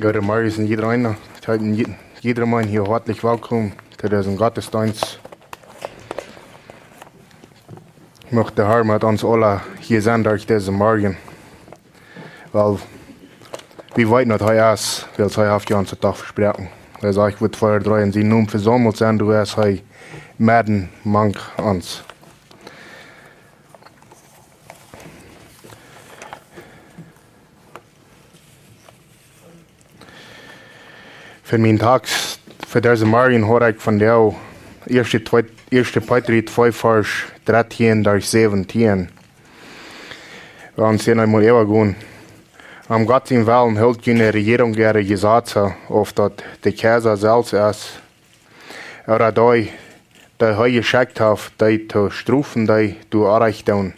Guten Morgen iedereen. Ich heiße jedermann hier herzlich willkommen zu diesem Gottesdienst. Ich möchte Herr mit uns alle hier sein durch diesen Morgen. Weil wir weten nicht, er ist, weil es auf die ganze Tag versprechen. Also ich würde vorher drei in sie nun versammelt sein, du hast hier Mäden manch uns. Für meinen Tag, für diesen Morgen höre ich von der 1. Petrus 2, Vers 13 durch 17. Wir uns hier einmal übergehen. Am Gott im Willen hält keine Regierung ihre Gesetze, auf dass die Kaiser selbst ist. Oder die geschickt hat, die zu strafen, die du Recht tun,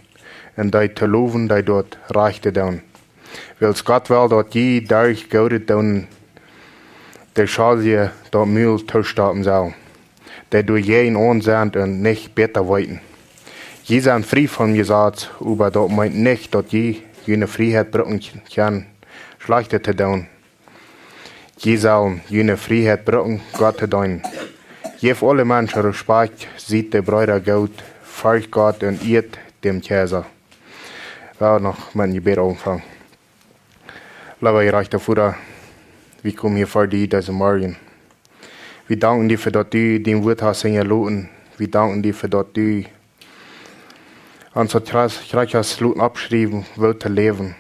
und die zu loben, die dort Recht tun. Weil Gott will, dass je durch Gott tun, der Schale dort Müll durchstoppen soll, der durch jeden ansehen und nicht besser weiten. Je sind frei von Gesetz, aber das meint nicht, dass je jene Freiheit brauchen kann, Schlechte zu tun. Je sollen jene Freiheit brauchen, Gott zu tun. Je für alle Menschen Respekt, sieht der Bruder Gott, folgt Gott und irrt dem Kaiser. Wir noch mit dem Gebet anfangen. Lieber gerechter Vater, wir kommen hier vor dir diesen Morgen. Wir danken dir, für dass du den Wort hast hinterlassen. Wir danken dir, für dass du uns das Leben abschreiben willst zu leben.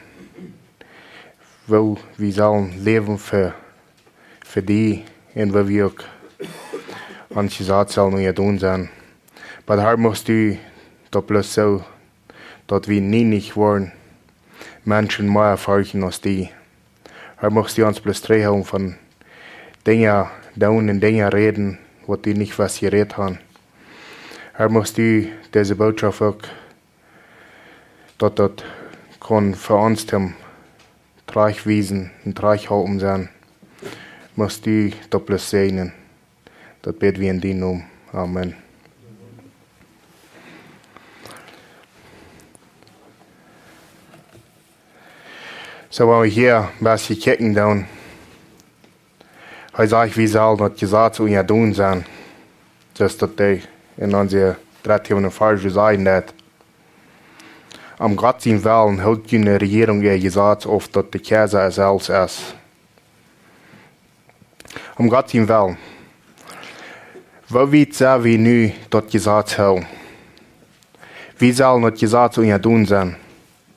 Weil wir sollen leben für dich und weil wir auch uns gesagt sollen und tun sein. Aber Herr, musst du das bloß so, dass wir nie nicht wollen, Menschen mehr erfolgen als die. Herr, musst du uns bloß trennen von Dingen tun und Dingen reden, was die nicht was geredet haben. Herr, musst du diese Botschaft auch, dass das kann für uns dem Tragwiesen und Traghalten sein. Musst du das bloß segnen. Das beten wir in deinem Namen. Amen. So, wenn wir hier ein bisschen kicken, dann sage ich, wie soll das gesagt und ja tun sein. Das, dass die in unserer 13. Vers sagen, dass am Gott im Willen hält keine Regierung ihr Gesetz auf, dass der Kaiser selbst ist. Am Gott im Willen. Wo weit sehen wir nu das Gesetz hält? Wie soll das Gesetz und ja tun sein?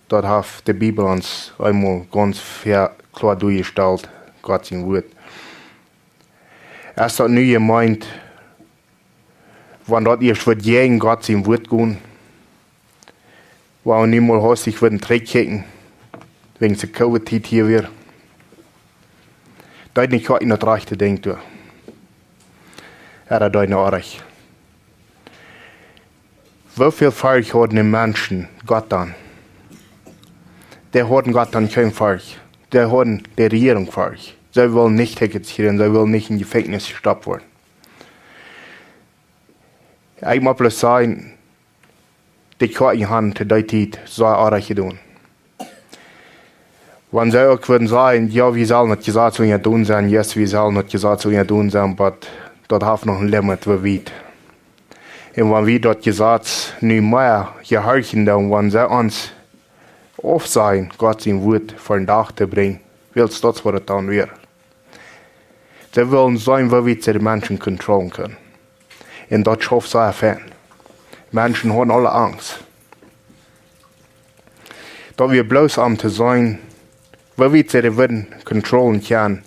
Das hat die Bibel uns einmal ganz klar durchgestellt, Gott im Wort. Erst hat nu gemeint, wenn das erst wird gegen Gott im Wort gehen, wenn niemand hast, ich würde einen Trick kicken, wegen der Covid hier wieder. Da nicht heute noch rechte denkt, er hat da noch recht. Wie viel Volk haben die Menschen Gott an? Der hat Gott an kein Volk. Der hat die Regierung Volk. Sie wollen nicht exekutieren, sie wollen nicht in Gefängnis gestoppt werden. Ich muss bloß sagen, die Karten haben zu der Zeit so Arbeit tun. Wenn sie auch würden sagen, ja, wir sollen das Gesetz zu ihr tun sein, yes, wir sollen das Gesetz zu ihr tun sein, aber das hat noch ein Limit, wie weit. Und wenn wir das Gesetz nicht mehr gehorchen, dann wenn sie uns auf sein, Gott sein Wort vor den Tag zu bringen, willst du das, was dann wäre. Sie wollen sein, wie wir die Menschen kontrollieren können. Und das schafft sie erfahren. Menschen haben alle Angst. Da wir bloß am zu sein, wie wir sie würden kontrollieren können.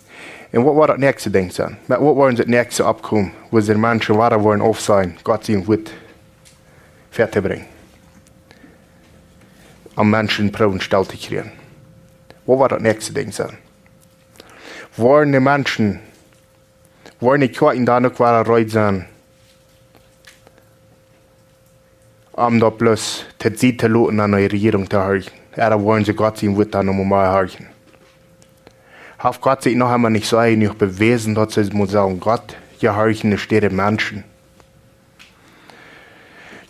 Und was war das nächste Ding sein? Was wollen sie das nächste Abkommen, wo die Menschen weiter wollen auf sein, Gott sein Wort fertig bringen? Am Menschen proben Stell zu kriegen. Was war das nächste Ding sein? Wollen die Menschen, wollen die Kirchen da noch weiter reut sein, da bloß die Zeit zu lassen, an der Regierung zu halten. Oder wollen sie Gott sein Wort dann noch mal halten? Hat Gott sich noch einmal nicht so eigentlich bewiesen, dass sie muss sagen, Gott, ja halten steht den Menschen.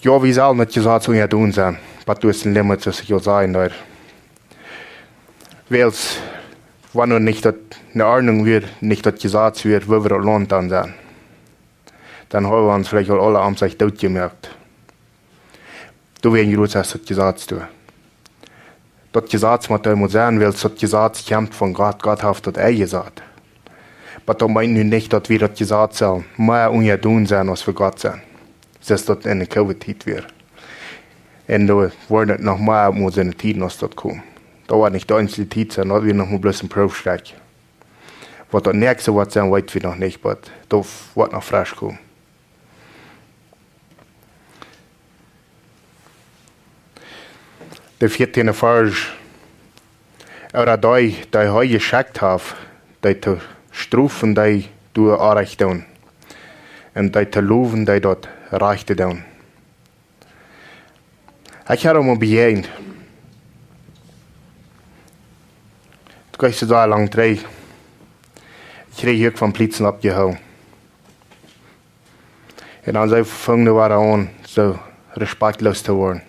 Ja, wie soll das gesagt so ja tun sein? Was du ist ein Limit, das ich ja sagen darf. Weil Wenn er nicht eine Ordnung wird, nicht das gesagt wird, wo wir das Land dann sein. Dann haben wir uns vielleicht alle am sich dort gemerkt. Du wirst groß als das Gesetz tun. Das Gesetz muss sein, weil das Gesetz kommt von Gott. Gott hat das gesagt. Aber das meint nun nicht, dass wir das Gesetz sollen mehr ungedun sein, als für Gott sein. Das ist das in der Covid-Zeit wird. Und da wird noch mehr muss in der Zeit, als das kommt. Da war nicht die einzige Zeit sein, da wird noch mal bloß ein Prüfsteig. Was das nächste wird sein, weiß wir noch nicht, aber da wird noch frisch kommen. Der 14. Vers. Oder die heu geschickt haben, die zu strufen, die du Unrecht tun. Und die zu loben, die dort Recht tun. Ich habe mal begegnet. Du kannst da lang drehen. Ich kriege hier von Blitzen abgehauen. Und dann so fangen wir an, so respektlos zu werden.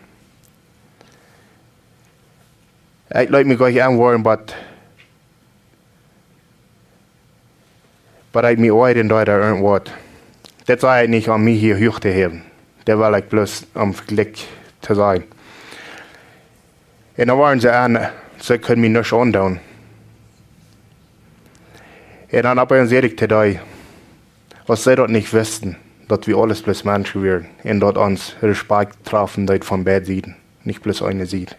Ich lasse mich gar nicht anworden, aber ich mich oren da irgendwas. Das sei nicht an mich hier hoch zu heben. Das will ich bloß am Glück zu sein. Und dann waren sie an, sie können mich nicht andauern. Und dann habe ich gesagt zu dir, was sie dort nicht wussten, dass wir alles bloß Menschen werden und dort uns Respekt treffen, dort von beiden Seiten, nicht bloß eine Seite.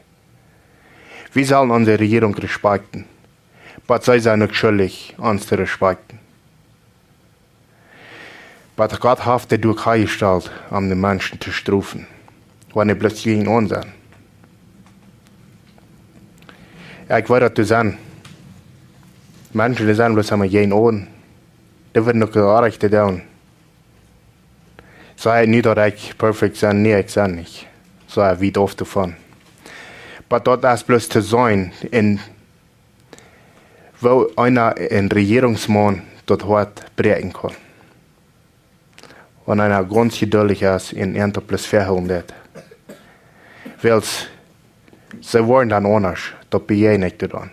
Wir sollen unsere Regierung respektieren, aber sie sind nicht schuldig, uns zu respektieren. Aber Gott hat die durch hergestellt, um die Menschen zu strafen, wenn sie bloß gegen uns sind. Ich weiß, dass du sagst, Menschen, die sind bloß einmal gegen uns, die werden noch gerecht tun. Sei nicht, dass ich perfekt bin, nee, ich bin nicht. Sei weit oft davon. Aber dort ist bloß zu sein, wo einer ein Regierungsmann dort hart brechen kann. Und einer ganz geduldig ist, in einer bloß verhören wird. Weil sie wollen dann anders, das bin ich nicht dann.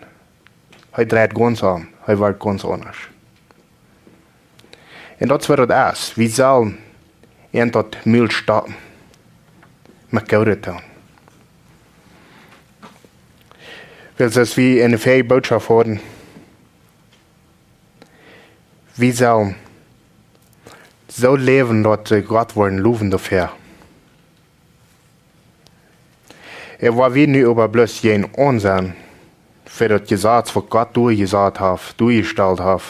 Er dreht ganz an, er wird ganz anders. Und das wird es. Wir sollen in das Müll stoppen. Mit Geld tun. Weil es wie eine fähige Botschaft haben. Wir sollen so leben, dass Gott wollen loben dafür. War wir nicht aber bloß gegen uns sein, für das Gesetz, was Gott durchgesagt hat, durchgestellt hat.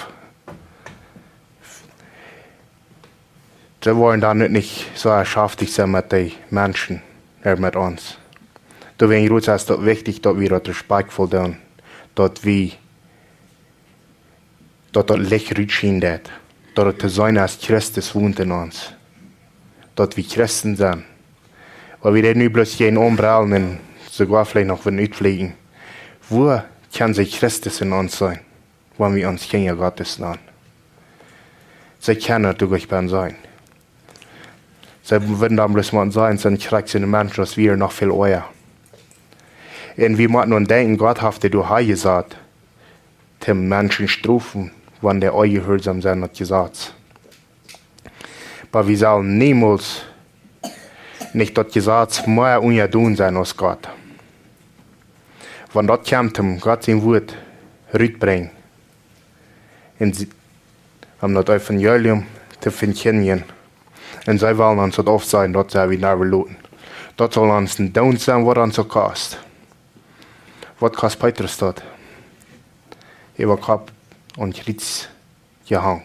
Sie wollen dann nicht so erschaftig sein mit den Menschen, mit uns. Deswegen ist es wichtig, dass wir das respektvoll tun, dass das Licht rutschen wird, dass es zu sein als Christus wohnt in uns, dass wir Christen sind. Weil wir nicht bloß gehen umbrallen und sogar vielleicht noch utfliegen. Wo kann sich Christus in uns sein, wenn wir uns Kinder Gottes nennen? Sie können durch sein. Sie würden dann bloß mal sein, dann kriegt sie einen Menschen, dass wir noch viel euer. Und wir müssen nun denken, Gott hat dir durch gesagt, den Menschen strafen, wenn der euch gehorsam sein hat gesagt. Aber wir sollen niemals nicht das Gesetz mehr ungedun sein als Gott. Wenn das kommt, Gott sein Wort rüberbringen, und am das Evangelium zu verkündigen, und sie wollen uns das oft sein, dass sie wieder verloren. Das soll uns ein Down sein, was uns so kostet. Was kostet Petrus dort? Über Kopf und Kreuz gehangen.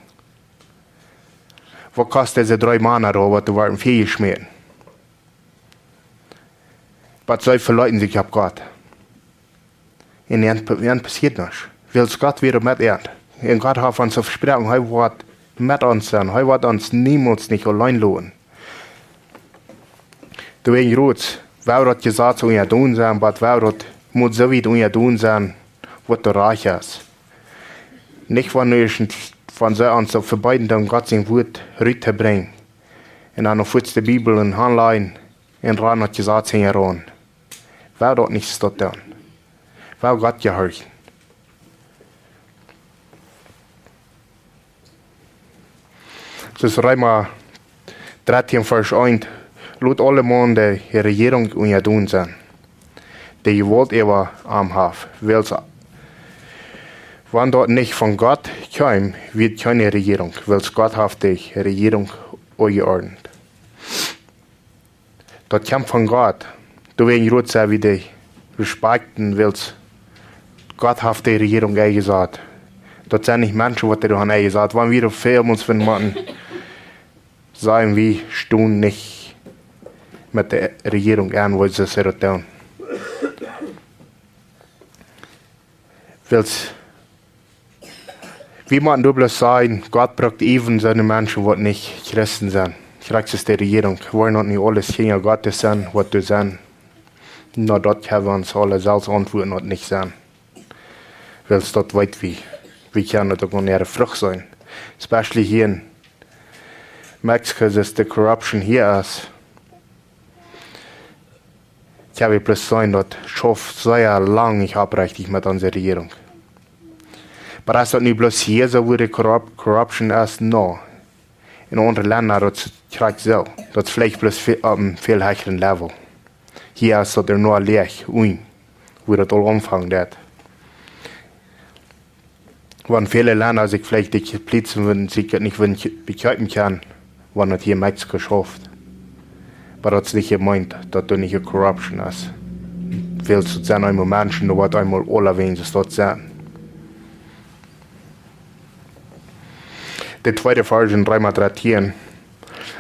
Was kostet diese 3 Monate, was du waren viel geschmiert? Was soll verleuten sich ab Gott? Und dann passiert nichts. Weil Gott wieder mit ihnen. Und Gott hat uns versprochen, er wird mit uns sein. Er wird uns niemals nicht allein lassen. Deswegen ruht, wer das gesagt so ja tun sein, aber wer das muss so weit ja tun sein, was der Reich ist. Nicht von so an so für beiden dann Gott sein Wort rüberzubringen. Und dann auf die Bibel und Handlein und ran hat gesagt heran. Wer dort nicht steht dann. Wer Gott gehört. Dus Römer 13 vers 1. Laat alle man de regering unja doen zijn. Die je wilt eeuwig aanhaf. Wanneer dat niet van God komt, wird keine Regierung. Wels Gott hat die Regierung geordnet. Dat komt van God. Du willst rot sein wie die respekten willst. Gott hat die Regierung eingesagt. Dat zijn nicht Menschen, die du haben eingesagt. Wenn wir filmen uns von machen, sagen wir, stehen nicht mit der Regierung an, wo sie sich tun. Wie man du bloß sagen, Gott braucht even seine Menschen, die nicht Christen sind. Vielleicht ist die Regierung, wollen noch nicht alles Kinder Gottes sein, was du sein. Nur dort können wir uns alle selbst antworten und nicht sein. Weil es dort weit wie. Wir können doch eine Frucht sein. Especially hier in Mexiko, dass die Corruption hier ist. Ich habe bloß sagen, dort schafft sehr lange abrechtig mit unserer Regierung. Aber das ist nicht bloß hier so, wo die Corruption ist, no. In anderen Ländern ist es so. Das ist vielleicht bloß auf einem viel höheren Level. Hier ist es nur leer, wo das all anfängt. Wenn viele Länder sich vielleicht die Plätze sich nicht begreifen können, wenn das hier in Mexiko schafft. Aber das ist nicht gemeint, dass da nicht eine Corruption ist. Viel zu sein einmal Menschen, die wird einmal alle wenigstens dort sein. Die zweite Vers in 3:13.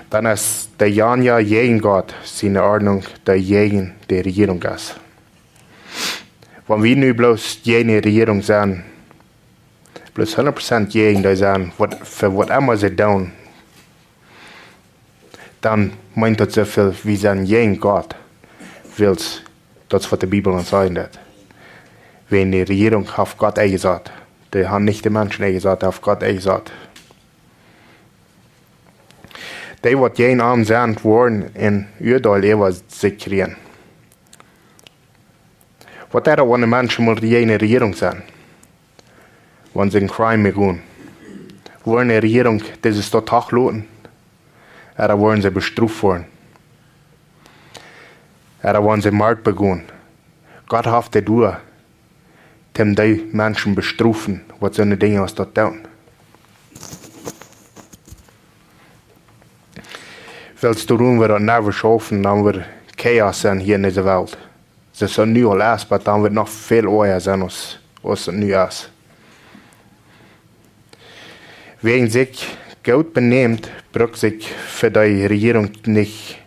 Dann ist der Janja gegen Gott, seine Ordnung, der gegen die Regierung ist. Wenn wir nur bloß gegen die Regierung sind, bloß 100% gegen die sind, für was immer sie tun, dann meint das so viel, wir sind gegen Gott. Weil das, was die Bibel uns sagt. Wenn die Regierung auf Gott eingesagt, die haben nicht die Menschen eingesagt, auf Gott eingesagt. Die, die jeden Abend sind, wollen in Udal ewig sich kriegen. Was ist das, wenn die Menschen mal die eine Regierung sind? Wenn sie einen Crime begehen? Wollen die Regierung dieses dort hochloten? Oder wollen sie bestraft werden? Oder wollen sie Mord begehen? Gott hat die durch, die Menschen bestrafen, was so eine Dinge aus dort tun. Willst du tun, wir das nicht schaffen, dann wird Chaos sein hier in dieser Welt. Es ist so neu alles, aber dann wird noch viel eher sein, als es neu ist. Wer sich gut benimmt, braucht sich für die Regierung nicht.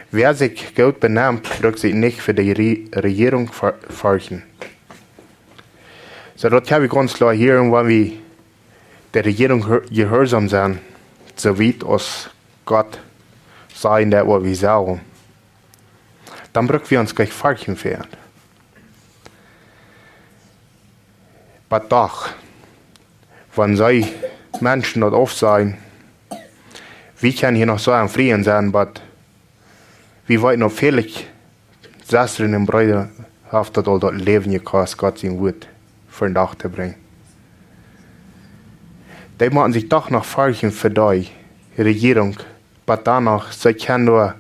Wer sich gut benimmt, braucht sich nicht für die Regierung fürchten. So, das habe ich ganz klar hier, wenn wir der Regierung gehorsam sind, so weit als Gott sagen, das was wir sagen, dann brauchen wir uns gleich fürchten für. Aber doch, wenn sie Menschen dort oft sagen, wir können hier noch so am Frieden sein, aber wir wollen noch viele Schwestern und Brüder haben dort Leben gekostet, Gott sein Wort für den Tag zu bringen. Die machen sich doch noch fürchten für die Regierung, aber danach, sie können nur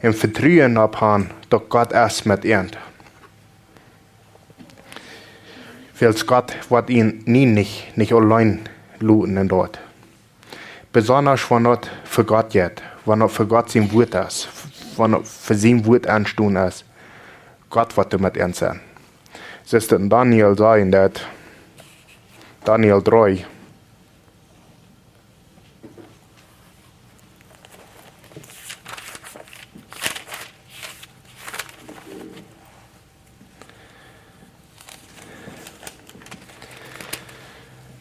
im Vertrauen abhaben, dass Gott erst mit ihnen. Weil Gott wird ihn nicht allein looten dort. Besonders wenn das für Gott geht, wenn das für Gott sein Wort ist, wenn das für sein Wort anstehen ist. Gott wird mit ihnen sein. Es ist in Daniel sagen, dass Daniel 3,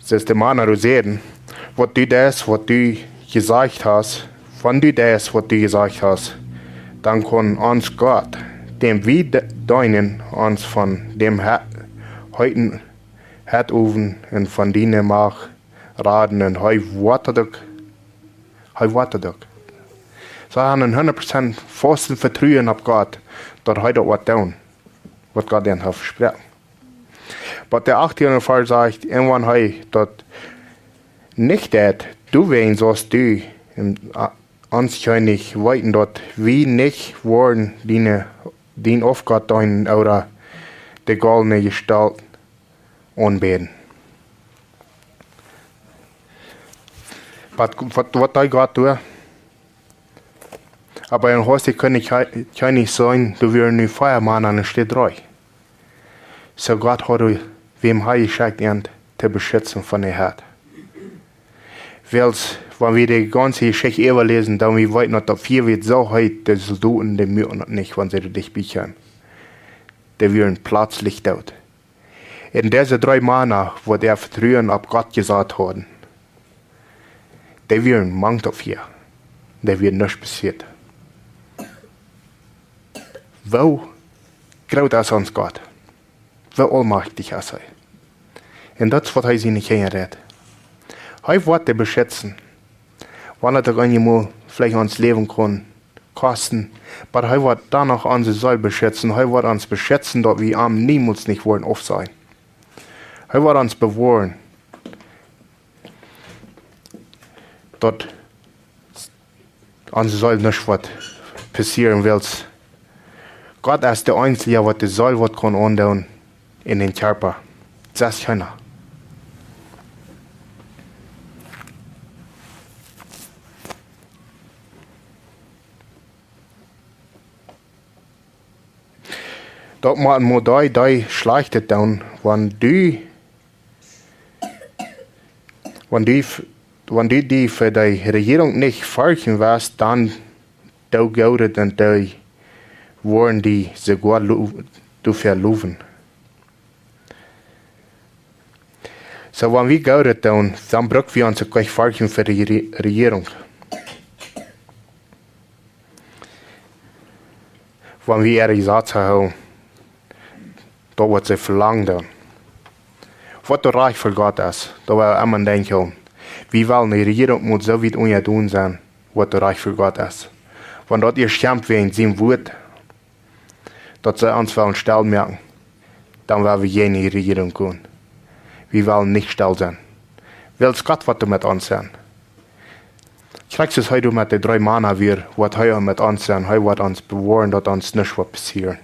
es ist der Mann, du sehen, was du gesagt hast, wenn du das, was du gesagt hast, dann kann uns Gott, dem wir deinen, uns von dem heute hat oven und von denen mach raten und heu wartet. So haben 100% festen Vertrauen auf Gott, dass heute was tun, was Gott ihnen hat versprochen. Aber der 18. Fall sagt, irgendwann heu, dass nicht das, du wen sollst du anscheinend weiten dort, wie nicht worden den Aufgott dein oder der goldene Gestalt anbeten. Was da Gott tut. Aber in Horst kann ich nicht sein, du wirst ein Feuermann an der Stelle. So Gott hat wem geschickt, zu beschützen von der Herd. Weil, wenn wir die ganze Geschichte überlesen, dann wir weit noch dafür wird so heute, die Soldaten, die mögen nicht, wenn sie dich bekommen. Die werden plötzlich tot. In diese 3 Männer, wo der Vertrauen auf Gott gesagt haben, die werden mang dafür. Die wird nichts passiert. Wo groß ist uns Gott? Wo allmächtig ist er? Und das ist, was er sich nicht hinredet. Er wird dich beschützen. Wenn er dich einmal vielleicht uns Leben kann, kosten, aber er wird danach uns soll beschützen. Er wird uns beschützen, dass wir am niemals nicht wollen auf sein. Er wird uns bewahren, dass uns soll nicht was passieren will. Gott ist der Einzige, der die soll, was kann andauern in den Körper. Das ist keiner. Dort mal die schlechtet dann, wenn du die für die Regierung nicht folgen wirst, dann du gehört und die wollen die sogar dafür loben. So, wenn wir gehört dann brauchen wir uns gleich folgen für die Regierung. Wenn wir ihre Sätze haben, da wird sie verlangen dann. Was der Reich für Gott ist, da will immer denken, wie wollen die Regierung muss so weit tun sein, was der Reich für Gott ist. Wenn dort ihr schämt wegen sein Wort, dass sie uns wollen still merken, dann werden wir jene Regierung können. Wir wollen nicht still sein. Weil Gott wird mit uns sein. Kriegst es heute mit den 3 Männern wieder, was er mit uns sein, er wird uns bewahren, dass uns nichts passiert.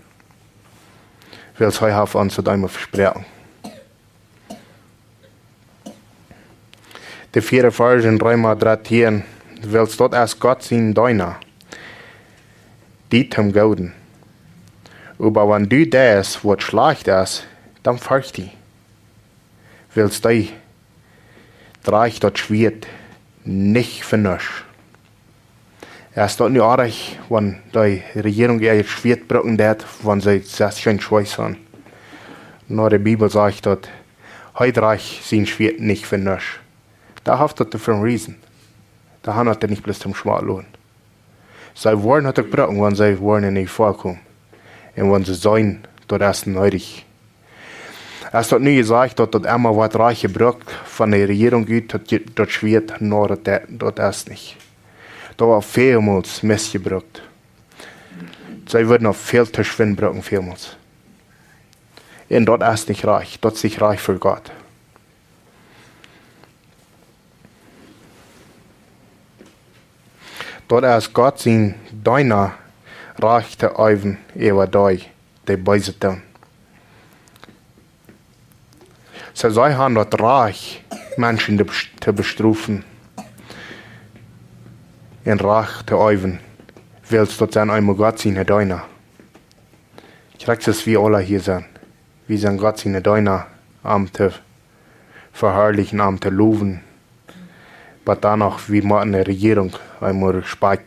Weil er hat uns das einmal versprochen. Die 4. Vers in 3:13, weil dort erst Gott sein deiner, die zum Gauden. Aber wenn du das, was schlecht ist, dann fürcht dich. Weil die Reich dort schwert, nicht für nichts. Es ist dort nicht arg, wenn die Regierung ihr Schwert brücken hat, wenn sie das kein Schweiß haben. Nur die Bibel sagt dort, heute Reich sein Schwert nicht für nichts. Da hat das für einen Riesen. Da haben das nicht bloß zum Schwarz. Sie wollen das brücken, wenn sie wollen nicht vorkommen. Und wenn sie sein, das ist nötig. Es hat nie gesagt, dass das immer was Reiche braucht von der Regierung geht, das schwert, nur das ist nicht. Da war vielmals missgebraucht. Sie würden auf viel Tischwind brauchen, vielmals. Und das ist nicht reich, das ist nicht reich für Gott. Dort ist Gott sein deiner reich zu eiven über die Beisetzen. So sie haben dort reich, Menschen zu bestrafen. In reich zu eiven, weil es dort sein einmal Gott sein deiner. Ich kriege es, wie alle hier sind. Wir sind Gott sein deiner, am zu verherrlichen, am zu loben. Aber danach, wie man eine Regierung einmal speit,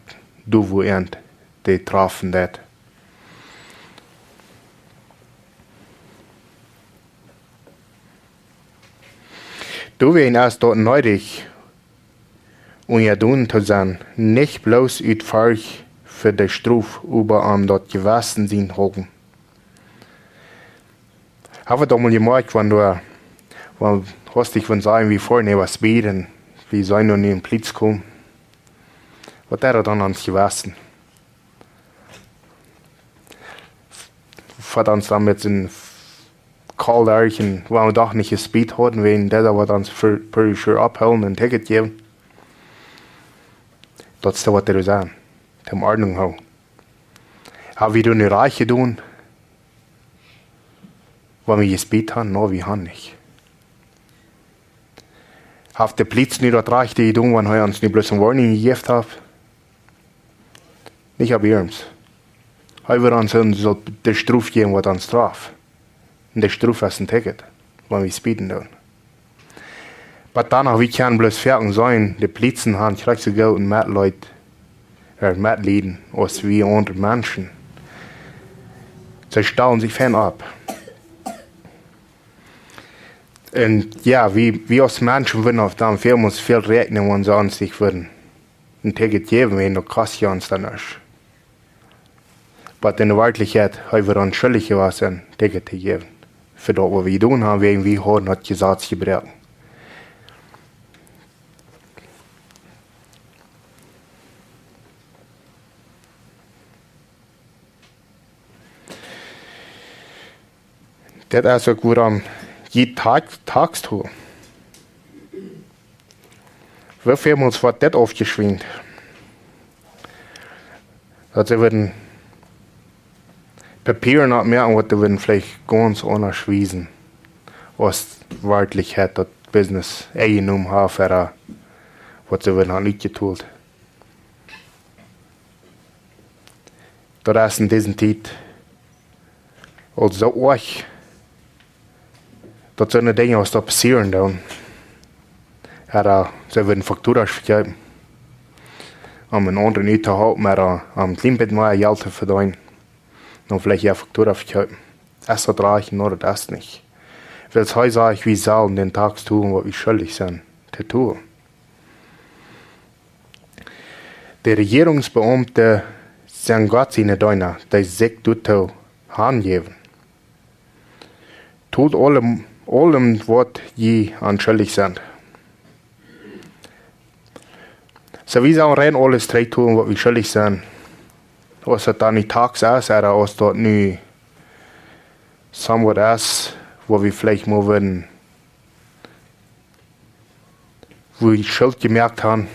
du wo die trafen das. Du wirst erst dort nötig, ja tun zu sein, nicht bloß utfähig für die Struf über dort gewesen sein haben. Habe doch mal gemerkt, wenn hast dich von sagen, wie vorne was beten, wie sein und in den Blitz kommen, was der dann ans gewesen. Hat uns dann mit den Kallerchen, wo wir doch nicht gespielt hatten, wegen der wird uns für sure abholen und ein Ticket geben. Dat is wat er zijn. Tem Ordnung hou. Haben wir eine Reiche tun? Wenn wir gespeet haben? No, wir haben nicht. Haft der Blitz nicht das Reich, die tun, wenn er uns nicht bloß eine Warnung gegeben hat? Nicht ab ihrens. Er wird uns so der Struf geben, was uns traf. Und der Struf ist ein Ticket, wenn wir speeden tun. Aber danach, wir können bloß fertig sein, die Blitzen haben gleich so gut und mehr Leute, mehr Leben, als wir andere Menschen. Sie stauen sich fern ab. Und ja, wir als Menschen würden auf dem Film uns viel rechnen, wenn sie uns nicht würden ein Ticket geben, wenn das kostet uns dann nicht. Aber in der Wirklichkeit haben wir uns schuldig gewesen, ein Ticket zu geben. Für das, was wir tun haben, wegen wir haben das Gesetz gebrochen. Das ist auch, woran jeden Tag tun. Wie viel uns wird das aufgeschwingt? Dass sie würden Papier nicht merken, was sie würden vielleicht ganz anders wiesen, was wirklich hat das Business eingenommen haben, für was sie würden nicht getan. Das ist in dieser Zeit also euch. Dat zijn dingen als dat passeren dan. Ze willen facturas verkopen. Om een ander niet te houden, maar om een klein beetje meer geld te verdienen. Dan vielleicht ja Faktura verkopen. Ist das reichen oder das nicht? Weil es heute sage ich, wir sollen den Tag tun, was wir schuldig sind, zu tun. Der Regierungsbeamte sind Gott seine Däune, die sich dort angeben. Tut allem, was je anschuldig sind. So wir sollen rein alles tun, was wir schuldig sind. Als das dann nicht tags ist, oder als das nicht somewhat ist, wo wir vielleicht mal würden, wo wir Schuld gemerkt haben,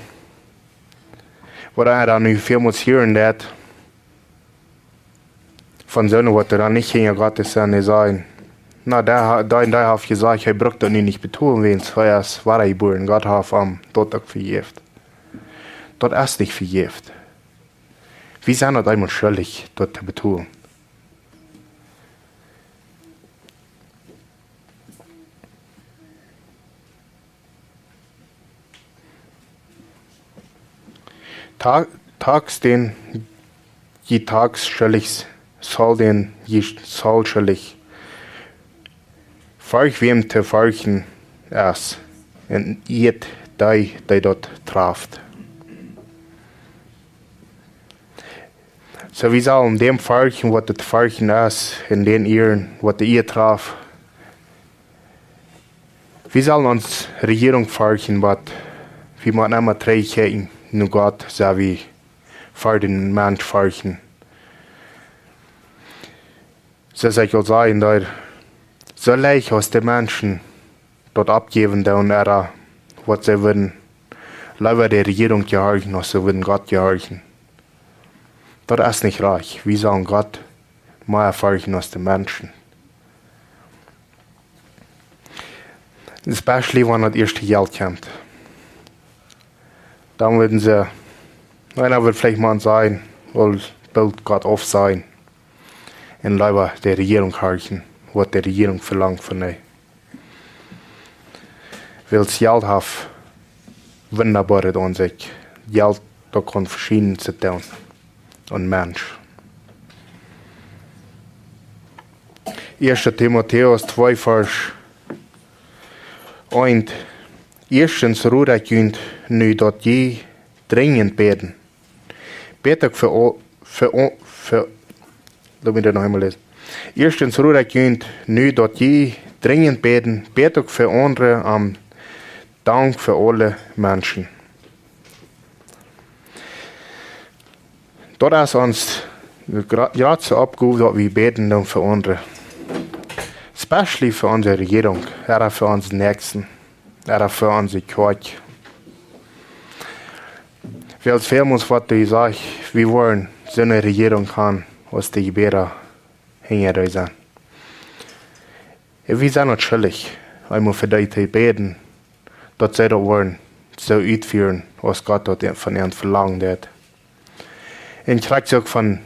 oder dann nicht viel muss hören, das von so was dann nicht hinter Gottes sein sein. Na, da hat gesagt, ich brauche das nicht betonen, wenn es vorerst war geboren, Gott hat am Tod vergift. Dort ist nicht vergift. Wir sind das einmal schuldig, dort zu betonen. Tags den je tags schuldig soll den je soll schuldig. Folg wem te folgen ist, und jed die dort traft. So wie sollen dem folgen, was das folgen ist, in den ihren, was ihr traf. Wir sollen uns Regierung folgen, was wir man immer trägen, nur Gott, so wie für den Mensch folgen. So soll ich auch sagen, dass so leicht aus den Menschen dort abgeben, und was sie würden, lieber der Regierung gehorchen, als sie würden Gott gehorchen. Das ist nicht reich. Wir sollen Gott mehr folgen als den Menschen. Especially, wenn das erste Geld kommt. Dann würden sie, einer wird vielleicht mal sein, will Gott auf sein, und lieber der Regierung gehorchen, was die Regierung verlangt von ihnen. Weil das Geld hat wunderbar an sich. Geld, da kann verschieden sein. Und Mensch. 1. Timotheus 2, Vers 1. Erstens ruht ich nu dat je dringend beten. Beter lass mich das noch einmal lesen. Erstens ruht ich nu dat je dringend beten. Beter für andere am Dank für alle Menschen. Das ist uns gerade so abgehoben, dass wir beten für andere. Especially für unsere Regierung, oder für unsere Nächsten, oder für unsere Kirche. Wel vielmals wat du sagst, wir wollen so eine Regierung haben, was die Gebete hängen sind. Wir sind nicht schuldig, einmal für die zu beten, dass sie das wollen, so ausführen, was Gott dort von ihnen verlangt hat. Und ich kriege auch von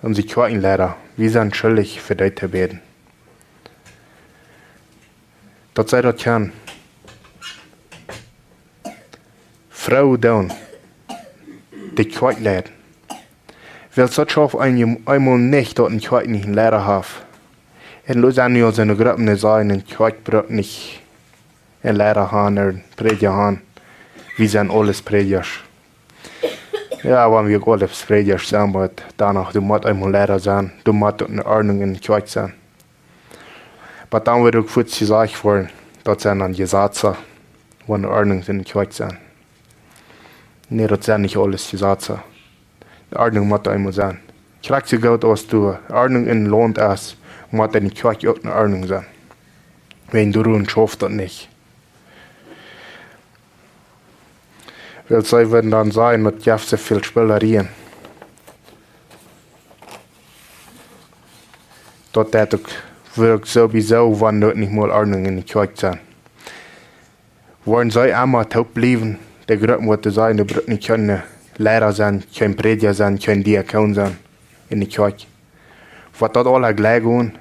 unseren Kirchenleiter, wir sind schuldig, für die zu beten. Dass sie das können. Frau down, die Kirchenleiter. Weil so schafft einmal nicht, dass ein kirchlichen Lehrer hat. Und los an ja seine Gruppen sein, in Kirchbrück nicht ein Lehrer haben, ein Prediger haben. Wir sind alles Predigers. Ja, wenn wir alles Predigers sind, aber danach, du musst einmal Lehrer sein, du musst eine Ordnung in der Kirche sein. Aber dann wird auch kurz gesagt worden, dass sind dann Gesetze, wo eine Ordnung in der Kirche sind. Nee, das sind nicht alles Gesetze. Die Ordnung muss einmal sein. Kriegst so gut, was du Ordnung in Land hast, muss in der Kirche auch eine Ordnung sein. Wenn du und schaffst das nicht. Weil sie werden dann sagen, dass ich so viel Spielerien. Das wirkt sowieso, wenn dort nicht mal Ordnung in der Kirche sind. Wollen sie einmal taub bleiben, die Gruppen, die sagen, die Brücken können Lehrer sein, können Prediger sein, können Diakon sein in der Kirche. Was das alle gleich gehen,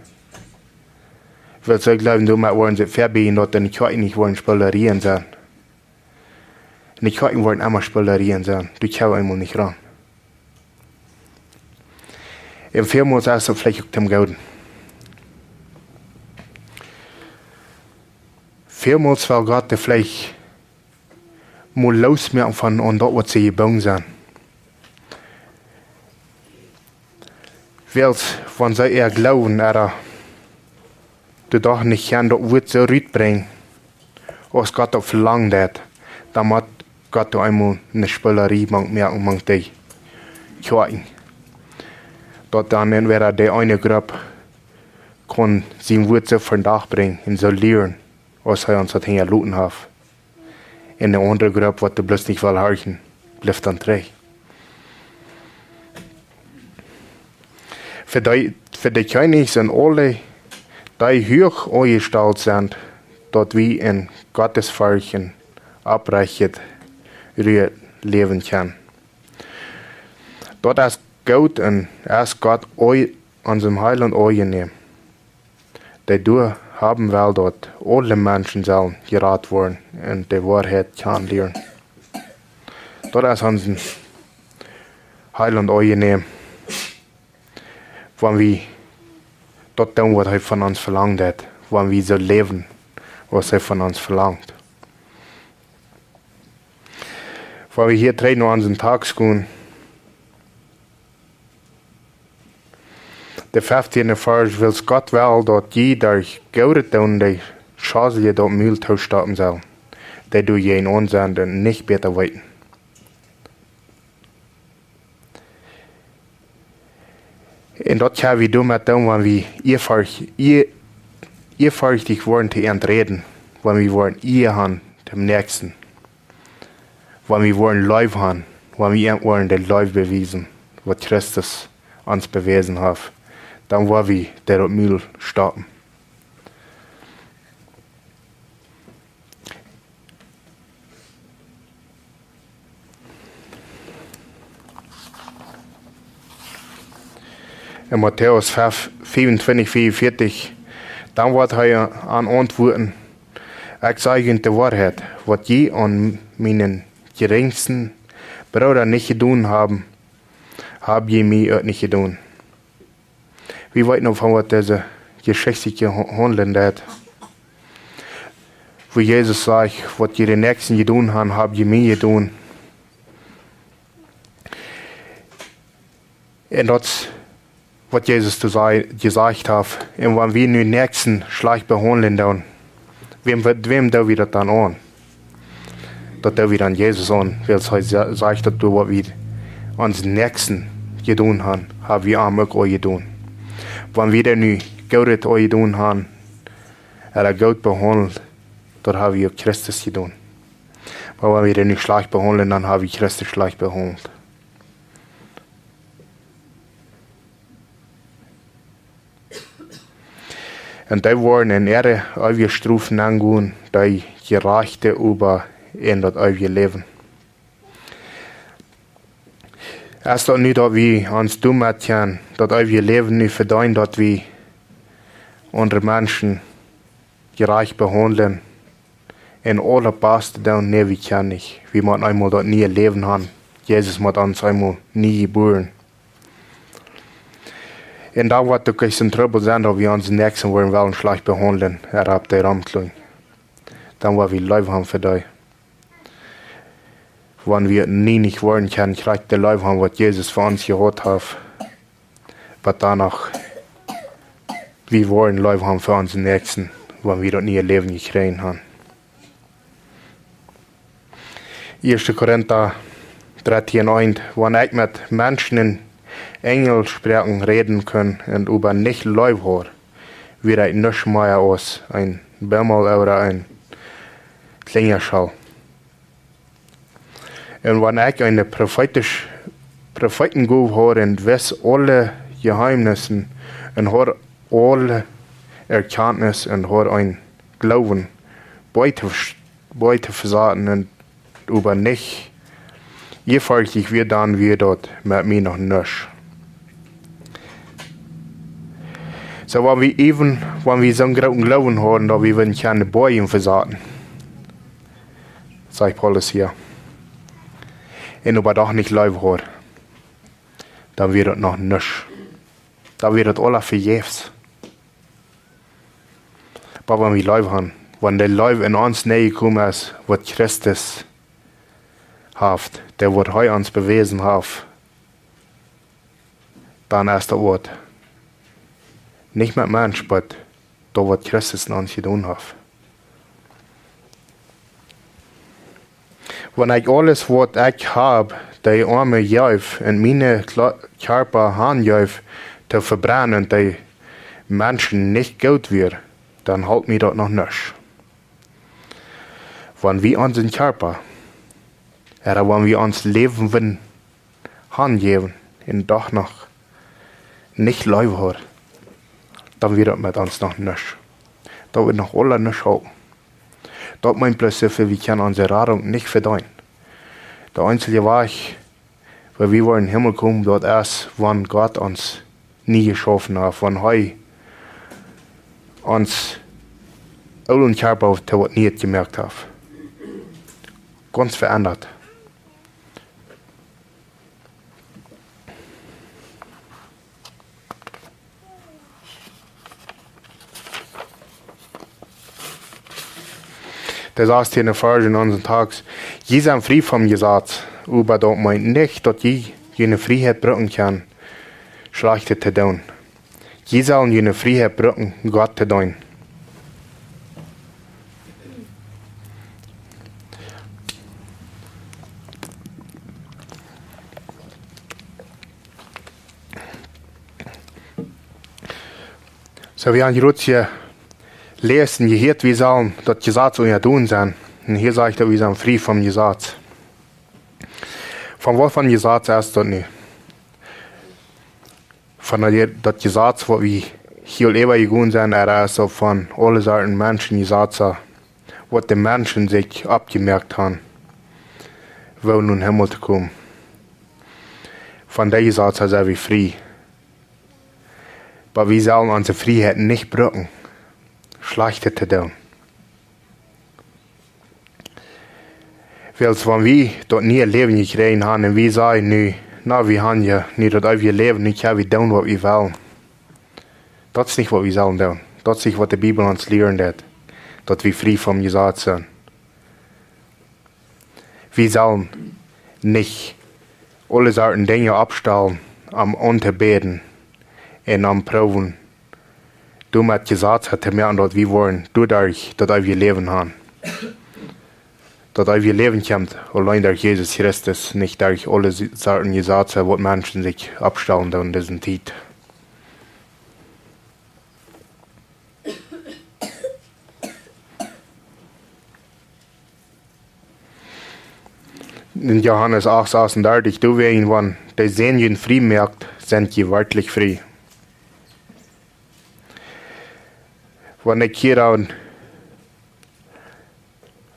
weil sie glauben, du wollen sie verbieten, dass in der Kirche nicht wollen Spielerien sein. In der Kirche wollen immer Spielerien sein. Du kommst einmal nicht ran. Im Firma ist es vielleicht auch dem Gauden. Vielmals will Gott vielleicht mal losmerken von das, was sie gebaut sind. Weil, wenn sie eher glauben, dass du doch nicht kann, das wird so bringen, was Gott auch verlangt hat, dann muss Gott einmal eine Spielerei merken, man die Kirchen. Dort dann entweder die eine Gruppe kann sein Wort so von Dach bringen und so lernen, was er uns hier looten hat. In der andere Gruppe, was du bloß nicht will hören, bleibt dann träg. Für die König sind alle, die hoch angestellt sind, dort wie in Gottes Völkern abreichend leben kann. Dort ist Gott und erst Gott an seinem Heiland angenehm. Dadurch haben wir dort alle Menschen sollen gerat worden und die Wahrheit kennenlernen. Dort ist unser Heiland angenehm, wenn wir dort tun, was er von uns verlangt hat, wenn wir so leben, was er von uns verlangt. Wenn wir hier drehen an unseren Tag gehen, der 15. Vers will Gott wel, dat jeder Goude tun, die Chance je dat Mühltausch stoppen soll. Die du je in unseren nicht besser weiten. Und das kann wir damit tun, wenn wir ehrfürchtig wollen zu entreden, wenn wir wollen ihr haben, dem Nächsten. Wenn wir wollen Leib haben, wenn wir wollen den Leib beweisen, was Christus uns bewiesen hat. Dann wollen wir der Müll stoppen. In Matthäus 25, 44, dann wird er antworten, ich sage Ihnen die Wahrheit, was je an meinen geringsten Bruder nicht getan haben, habe je mir auch nicht getan. Wir wissen noch von was diese geschichtliche Handeln hat. Wo Jesus sagt, was ihr den Nächsten getan haben, habt ihr mir getan. Und das, was Jesus gesagt hat, und wenn wir den Nächsten schlecht behandeln, dann, wem da wieder dann an? Das da wieder an Jesus an, weil es sagt, dass du, was wir unseren Nächsten getan haben, haben wir auch getan. Wenn wir nu Gott getan haben, Gott behandelt, dann haben wir Christus getan. Aber wenn wir den nicht schlecht behandeln, dann habe ich Christus schlecht behandelt. Und die waren in ihre ewige Stufen angehen, die gerechte über in das ewige Leben. Es ist nicht, dass wir uns dumm machen, das ewige Leben nicht verdienen, dass wir andere Menschen gerecht behandeln. In aller Beste dann, nee, wir können nicht. Wir müssen einmal das nie Leben haben. Jesus muss uns einmal nie geboren. Und da wird es ein Trouble sein, dass wir uns Nächsten wollen schlecht behandeln, ab der Ramtlung. Dann wollen wir Leben haben für die. Wenn wir nie nicht wollen können, kriegt der Leben haben, was Jesus für uns gehabt hat. Aber danach, wir wollen Leben haben für unseren Nächsten, wenn wir das nie Leben gekriegt haben. 1. Korinther 13,1. Wenn ich mit Menschen in Engelssprachen reden kann und über nicht Leib habe, wird ich nicht mehr aus ein Bimmel oder ein Klingerschall. Und wenn ich eine Prophetengabe habe und weiß alle Geheimnisse und habe alle Erkenntnis und habe ein Glauben, beide versagen und über nicht, jedenfalls wird dann wir dort mit mir noch nicht. So, wenn wir so einen großen Glauben haben, dass wir keine Bäume versagen, sagt Paulus hier, und aber doch nicht Leib hat, dann wird das noch nicht. Dann wird das alles vergebens. Aber wenn wir Leib haben, wenn der Leib in uns näher gekommen ist, was Christus hat, der wird heute uns bewiesen hat, dann ist das Wort. Nicht mit Mensch, aber da wird Christus in uns getan hat. Wenn ich alles, was ich habe, die arme Jäuf in meine Körper handjäuf, zu verbrennen und die Menschen nicht gut wird, dann halt mir das noch nicht. Wenn wir unseren Körper, oder wenn wir uns Leben wollen, handgeben, und doch noch nicht Leib haben, dann wird das mit uns noch nicht. Da wird noch alle nicht halten. Das meint plötzlich, wir können unsere Rettung nicht verdienen. Der einzige Weg, weil wir wollen in den Himmel kommen, dort erst, wenn Gott uns nie geschaffen hat, wenn er uns allen Körper nie gemerkt hat. Ganz verändert. Das heißt hier in der Verse in unseren Tags, je sind frei vom Gesetz, aber das meint nicht, dass je jene Freiheit brücken kann, Schlechte zu tun. Je sollen jene Freiheit brücken, Gott zu tun. So, wir haben jetzt hier lesen, je hört, wir sollen das Gesetz unter tun sein. Und hier sagt er, wir sind frei vom Gesetz. Von was von Gesetz ist das nicht? Von das Gesetz, was wir hier immer gegangen sind, ist auch von allen Seiten Menschen Gesetze, was die Menschen sich abgemerkt haben, wollen in den Himmel zu kommen. Von der Gesetze sind wir frei. Aber wir sollen unsere Freiheit nicht brücken. Schlechte zu tun. Weil wenn wir dort nie ein Leben gekriegt haben und wir sagen, wir haben ja nicht das ewige Leben, nicht können wir tun, was wir wollen. Das ist nicht, was wir sollen tun. Das ist nicht, was die Bibel uns lehrt hat, dass wir frei vom Gesetz sind. Wir sollen nicht alle Sorten Dinge abstellen, am Unterbeten und am Proben. Du mit Gesetz hat mehr, dass wir wollen, dadurch, dass wir Leben haben. Dass wir Leben kommt, allein durch Jesus Christus, nicht durch alle Sorten Gesetze, wo Menschen sich abstellen in diesen Zeit. In Johannes 8:36, du wer ihn wann, die sehen ihn frei merkt, sind je wirklich frei. Wenn ich hier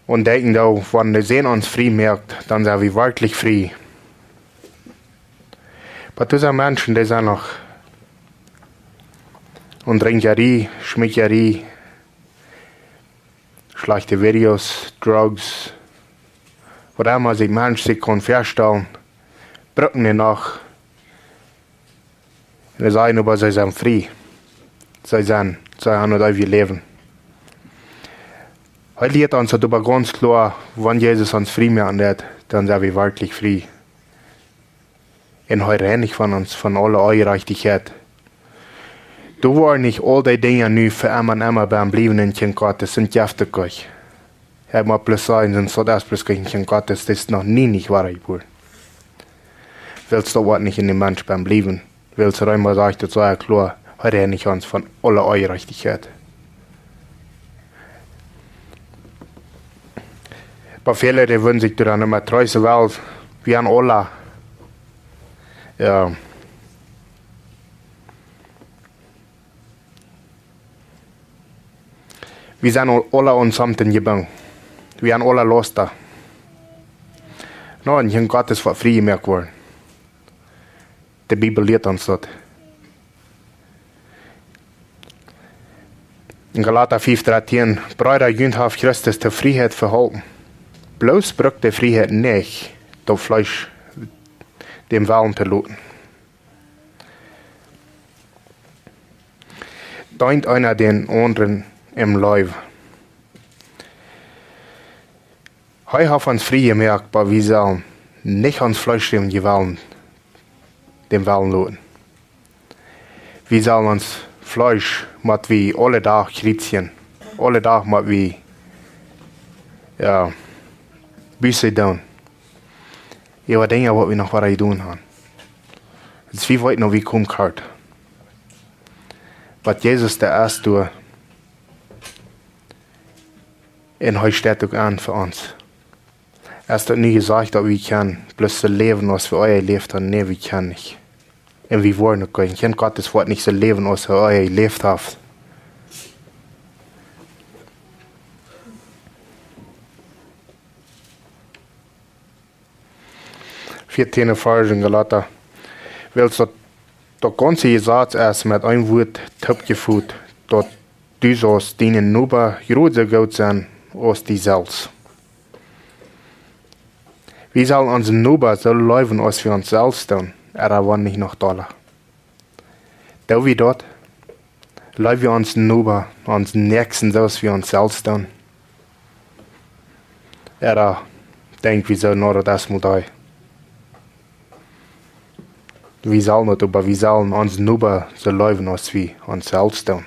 und denken da, wenn die sehen uns frei merkt, dann sind wir wirklich frei. Aber diese Menschen, die sind noch und Trinkerie, Schmickerie, schlechte Videos, Drugs, was immer sich Menschen sich kann vorstellen, brücken die nach. Und sie sagen aber, sie sind frei. Sie haben nicht wie leben. Heute liegt uns aber ganz klar, wenn Jesus uns frei machen wird, dann sind wir wirklich frei. Und heute renne ich von uns, von aller Ungerechtigkeit. Du war nicht all die Dinge nu für immer beim Bleiben in Kind Gottes sind giftig euch. Ich habe mal bloß sagen, sind so das bloß gegen Kind Gottes, das ist noch nie nicht wahr, ich wohl. Willst du was nicht in dem Mensch beim Bleiben? Willst du einmal sagen, das sei klar, heute renne ich uns von aller Ungerechtigkeit. Aber viele, die würden sich dann immer treuße Welt, wie an alle. Ja. Wir sind alle uns something gebannt. Wir sind alle los da. Nein, in Gottes wird frei gemerkt worden. Die Bibel lehrt uns das. In Galater 5,13, Brüder, jünd auf Christus der Freiheit verhalten. Bloß braucht die Freiheit nicht, das Fleisch dem Willen zu lassen. Deint einer den anderen im Leib. Heute haben uns frei gemerkt, aber wir sollen nicht uns Fleisch dem Willen lassen. Wir sollen uns Fleisch mit wie alle Tag kritizieren. Alle Tag mit wie Büsse tun. Ja, Dinge, was wir noch was tun haben. Es ist wie weit noch wie kommt kalt. Was Jesus der erst tut, und heute steht auch an für uns. Er hat nie gesagt, dass wir können bloß so leben, was wir euer gelebt haben. Nee, wir können nicht. Und wir wollen nicht können. Kind Gottes Wort nicht so leben, was wir euer gelebt habt. Vierzehnte Vers in Galater. Willst du das ganze Satz erst mit einem Wort abgeführt, dass du sollst deinen Nuber größer gut sein als die selbst. Wir sollen unseren Nuber so leben, als wir uns selbst tun, aber nicht noch doller. Da wir dort, leben wir unseren Nuber, unseren Nächsten, so als wir uns selbst tun. Denkt wir so, nur das muss sein. Wir sollen nicht, aber wir sollen uns nur so leben, als wir uns selbst tun.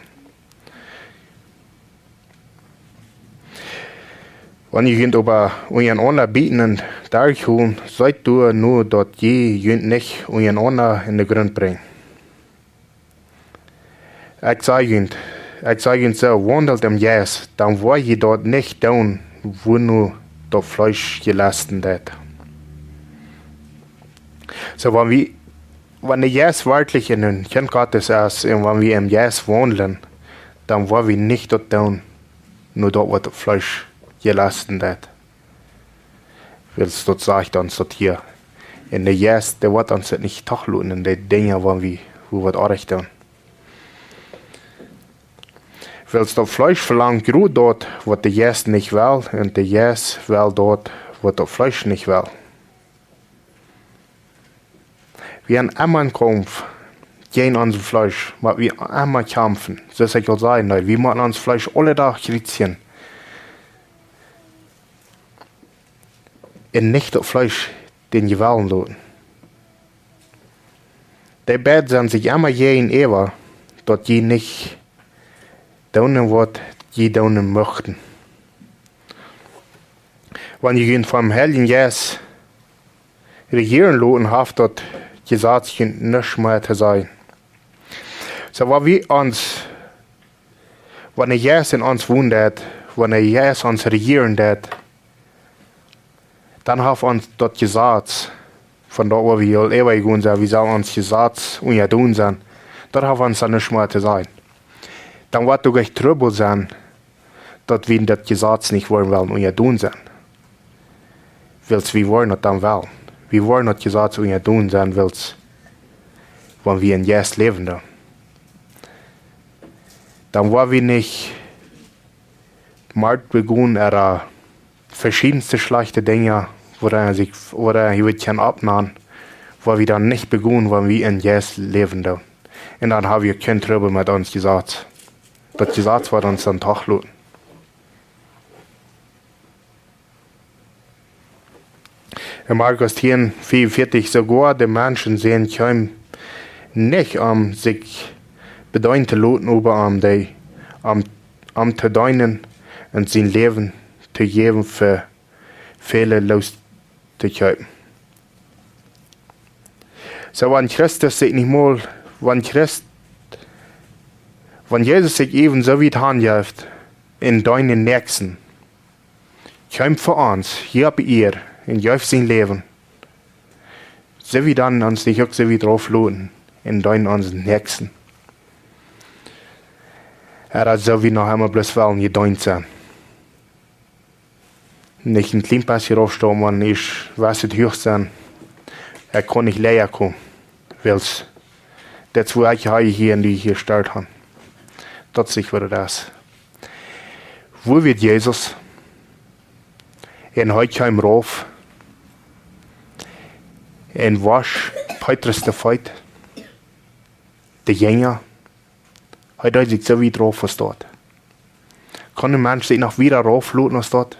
Wenn ihr jemand aber euren anderen bieten und durchholen, seid du nur, dass ihr nicht euren anderen in den Grund bringt. Ich sage ihnen so, wandelt im Jes, dann wollt ihr dort nicht tun, wo nur das Fleisch gelassen wird. So, wenn der Jes wirklich in den Kind Gottes ist und wenn wir im Jes wandeln, dann wollen wir nicht dort tun, nur dort, wo das Fleisch gelassen wird. Willst du sagt uns das hier. In der Jes, der wird uns das nicht tachluten, in den Dingen, wo wir auch tun. Willst du Fleisch verlangen, gerade dort, wo der Jes nicht will, und der Jes will dort, wo das Fleisch nicht will. Wir haben immer einen Kampf gegen unser Fleisch, aber wir immer kämpfen. Das soll ich sagen, wir machen uns Fleisch alle Tag kritisieren. Und nicht das Fleisch, den wir wollen lassen. Die Bett sind sich immer jeden ewer, dass die nicht tun, was die tun möchten. Wenn ihr vom Heiligen Geist regieren lassen habt, dort gesagt, nicht mehr zu sein. So, wenn wir uns, wenn der Geist in uns wohnt, wenn der Geist uns regieren, Dann haben uns dort gesagt, von da wo wir ewig gehen sind, wie soll uns gesagt und ja tun sein, dort haben wir uns dann nicht mehr zu sein. Dann wird doch echt Trübel sein, dass wir das Gesetz nicht wollen wollen und ja tun sein. Weil wir wollen das dann wollen. Wir wollen das Gesetz und ja tun sein, wenn wir in Jesus leben. Dann wollen wir nicht Markt begehen, verschiedenste schlechte Dinge, oder wir können abnehmen, wo wir dann nicht begehen, wenn wir in Jesus leben. Und dann haben wir kein Trübel mit uns gesagt. Das Gesetz wird uns dann Tag lassen. In Markus 10, 44, sogar die Menschen sehen kaum nicht, sich bedeuten zu lassen, zu deinen und sein Leben zu geben für viele Lust zu kaufen. So, wenn Christus sich nicht mal, wenn Jesus sich eben so weit handelt in deinen Nächsten, kaum für uns, hier bei ihr, in sein Leben, so wie dann uns nicht auch so wie drauf lohnen, in deinen unseren Nächsten. Hat so wie noch einmal bloß wollen gedeunt sein. Nicht ein klein bisschen aufstehen, wenn ich weiß, es höchst sein. Kann nicht leer kommen, weil das, wo ich hier in die hier gestellt habe. Das sich wieder das. Wo wird Jesus? In heute kein Rauf. In Wasch, Petrus der Feit. Der Jünger. Heute hat sich so wie drauf was dort. Kann ein Mensch sich noch wieder raufluten als dort?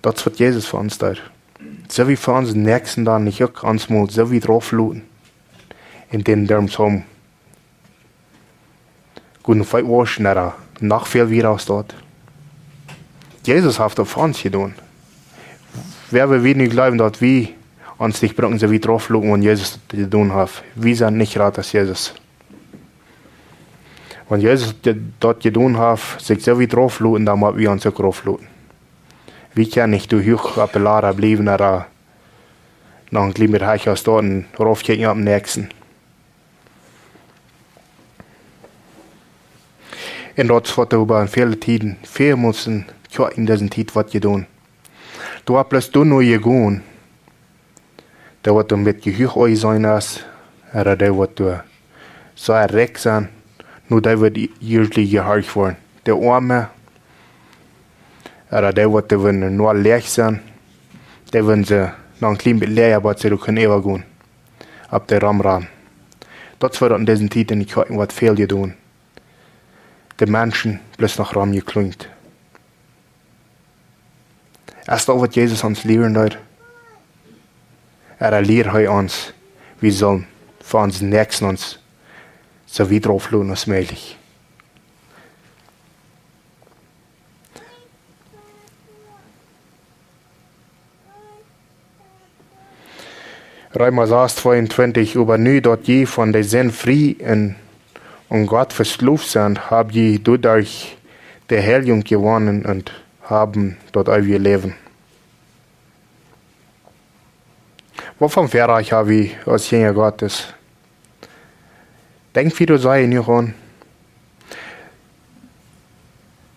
Das wird Jesus für uns dort. So wie für uns Nächsten dann nicht auch uns mal so wie draufluten. In den Dörms haben. Guten Feit waschen, noch viel wieder aus dort. Jesus hat das für uns getan. Wer will nicht glauben, dass wir uns nicht brauchen, so wie draufluten, wenn Jesus das getan hat. Wir sind nicht rat als Jesus. Wenn Jesus das getan hat, sich so wie draufluten, dann müssen wir uns auch draufluten. Wir können nicht durch Hochappellare bleiben, noch ein klein bisschen höher als dort und raufkicken am nächsten. Und dort wird über viele Tiden, viel müssen in diesen Tid was getan. Du hast bloß nur gegangen. Der wird mit Gehör euch sein lassen, oder der wird so erregt sein, nur der wird jüdlich gehorcht worden. Der Arme, oder der wird nur leer sein, der wird sie noch ein klein bisschen leer, aber sie können übergehen. Ab der Ramran. Das wird an diesen Tiden nicht was viel getan. Die Menschen bloß nach Ram geklungt. Erst auch, was Jesus uns lehren hat. Lehrt uns, wir sollen für uns Nächsten uns so wie drauf lohnen als möglich. Römer 6, 22, über nu dort je von der Sinn frei und Gott verslust sind, hab je dadurch der Heilung gewonnen und haben dort euer Leben. Wovon verreich habe ich als Jünger Gottes? Denk, wie du sei nicht an.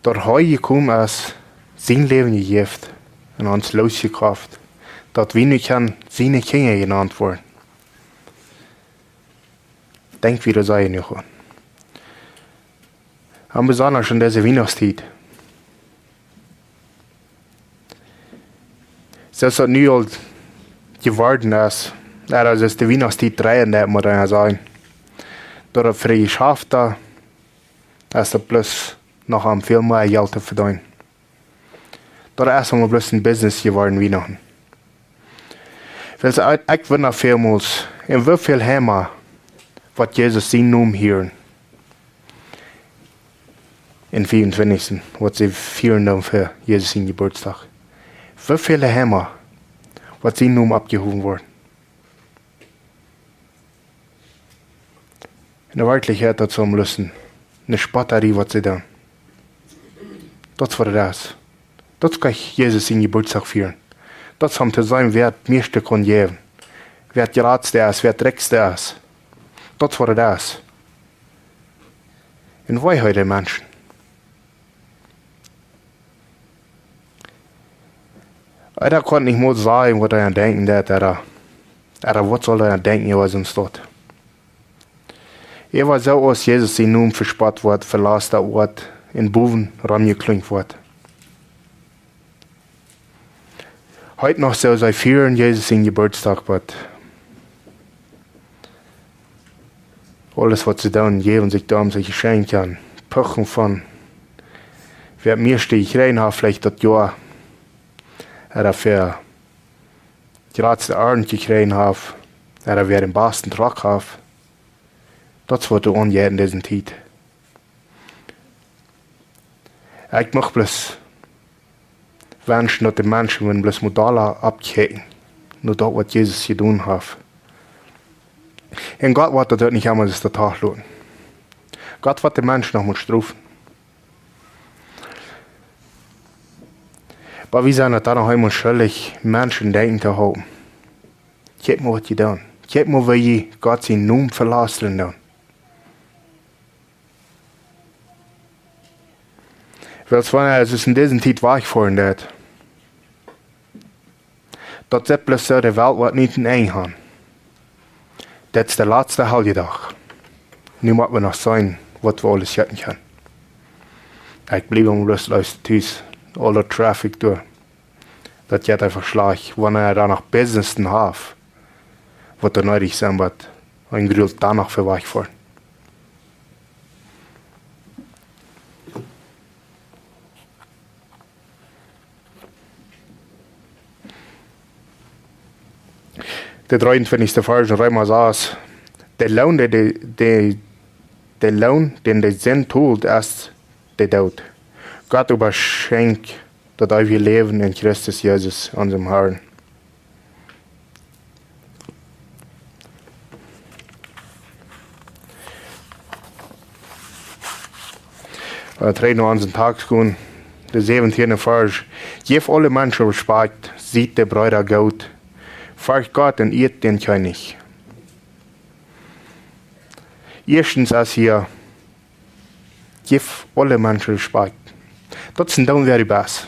Dort heu gekommen als sein Leben gegeben und uns losgekauft. Dort wir nicht an seine Kinder genannt worden. Denk, wie du sei nicht an. Am besonders schon diese Weihnachtszeit. So ist das nu halt geworden ist. Das ist die Weihnachtszeit 3, muss man sagen. Dort für die Schafe da ist bloß noch am viel mehr Geld zu verdienen. Dort ist es bloß ein Business geworden, Weihnachten. Weil ich will noch vielmals, in wie viel Hämmer, was Jesus sein Namen hören. In 24. was sie feiern dann für Jesus seinen Geburtstag. Wie viele Hämmer, was sein Namen abgehoben worden. In der Wirklichkeit dazu müssen eine Spotterie, was sie da. Das war das. Dat kann Jesus in Geburtstag feiern. Dat haben zu sein, wer het meeste kon geben. Wer het geraadste is, wer het rekste is. Dat war das. En wij heute Menschen. Da konnte nicht mal sagen, was er denken, was soll er denken, was uns dort. War so, als Jesus in Namen verspott wird, verlasst der Ort, in Buven rumgeklingt wird. Heute noch so sei feiern Jesus in Geburtstag, wird. Alles, was sie tun, geben sich da, sich geschenken, Pochen von, wer mir steht, rein hat, vielleicht das Jahr, für die letzte Abend gekriegt habe, wer den besten Tag hat. Das wird auch in dieser Zeit. Ich möchte bloß wünschen, dass die Menschen bloß Modelle abchecken, nur das, was Jesus getan hat. Und Gott wird das nicht einmal das Tag lohnen. Gott wird die Menschen noch mal strafen. Aber wir sind da noch einmal schuldig, Menschen denken zu haben. Kijk mal, was je doet. Kijk mal, wie je Gott zijn Naam verlassen doet. Weil es ist in dieser Zeit weich vor dat. Dat zit bloß so de Welt wat niet in één gaan. Dat is de laatste Helgedag. Nu moeten we nog zijn wat we alles zetten kunnen. Ik blijf om rustloos thuis. Alle traffic door. Dat je einfach slag. Wanneer dan nog businessen heeft. Wat er nodig zijn wat. En geduld dan nog verwacht voor. De 23e vers in Römer saß, der Lohn, den der Sinn tut, ist der Tod. Gott überschenkt das ewige Leben in Christus Jesus, unserem Herrn. Drei noch an den Tag gehen, der 17. Vers. Gib alle Menschen Respekt, sieht der Bruder gut. Furcht Gott und irrt den König. Erstens ist hier, gib alle Menschen Respekt. Das sind dann wer das.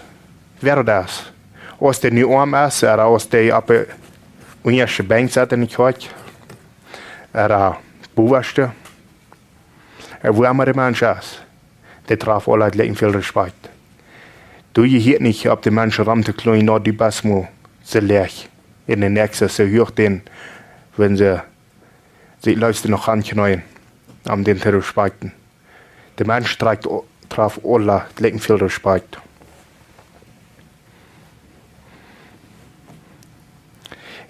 Wer das? Als der nicht arm ist, oder als der auf der ersten Bank sitzt in der Kirche, oder Bewusste, wo immer der Mensch ist, der traf alle gleich viel Respekt. Du hier nicht, ob die Menschen ramte, nur die Basmo, sie leer. In den nächsten, so hört den, wenn sie Leute noch anknäuen, um den zu respekten. Der Mensch traf alle gleich viel Respekt.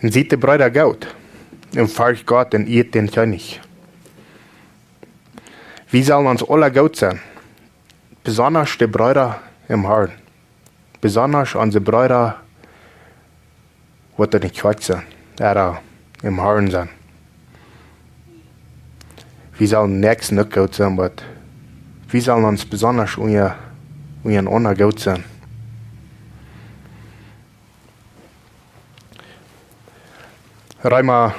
Und sieht der Bruder gut, und furcht Gott und irrt den König. Wie sollen uns alle gut sein? Besonders die Brüder im Herrn. Besonders unsere Brüder, die nicht Kirche sein, oder im Herrn sein. Wir sollen nächsten nicht gut sein, aber wir sollen uns besonders unseren anderen gut sein. Römer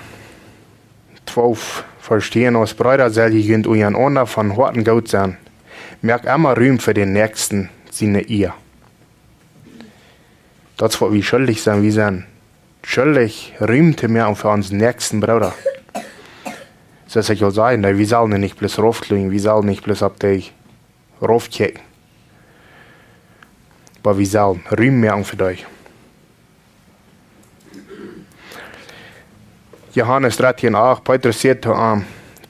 12 verstehen, als Brüder soll ich und unseren anderen von Horten gut sein. Merk immer Rühm für den Nächsten, seine Ehe. Das, was wir schuldig sind, wir sind schuldig, rühmte mir für unseren nächsten Bruder. Das soll ich sagen, wir sollen nicht bloß raufklicken, wir sollen nicht bloß auf die raufkicken. Aber wir sollen rühmen mir für dich. Johannes 13,8, Petrus sagt zu ihm,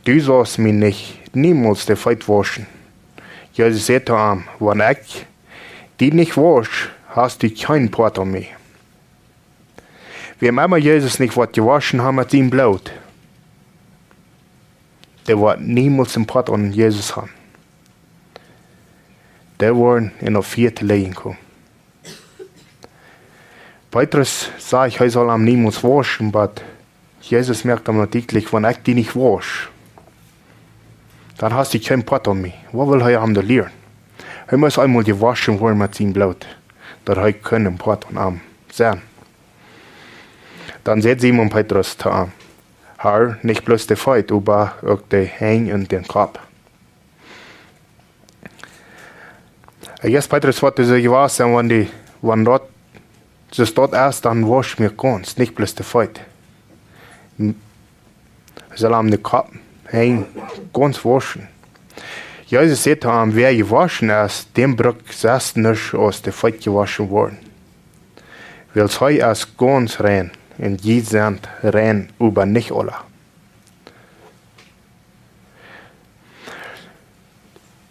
du sollst mich niemals der Feit waschen. Jesus sagt zu ihm, wenn ich die nicht wasche, hast du keinen Part an mich. Wir haben Jesus nicht was gewaschen haben mit ihm Blut. Der wird niemals einen Part an Jesus haben. Der wird in der 4. Leben kommen. Petrus sagt, er soll ihm niemals waschen, aber Jesus merkt ihm natürlich, wenn ich die nicht wasche, dann hast du keinen Part an mich. Was will er ihm da lernen? Er muss einmal gewaschen werden mit seinem Blut. dat hij kunnen praten am zijn. Dan zegt Simon Petrus te hem, Herr, nicht bloß de Feit, aber auch de Hänge und den Kopf. Jetzt Petrus wollte so gewahr sein, wenn dort, so dort erst, dann wasch mir ganz, nicht bloß de Feit. Soll am den Kopf, Hänge, ganz waschen. Jesus sagt ihm, wer gewaschen ist, dem braucht es nicht aus der Feit gewaschen worden. Weil es heu ist ganz rein, und die sind rein, aber nicht alle.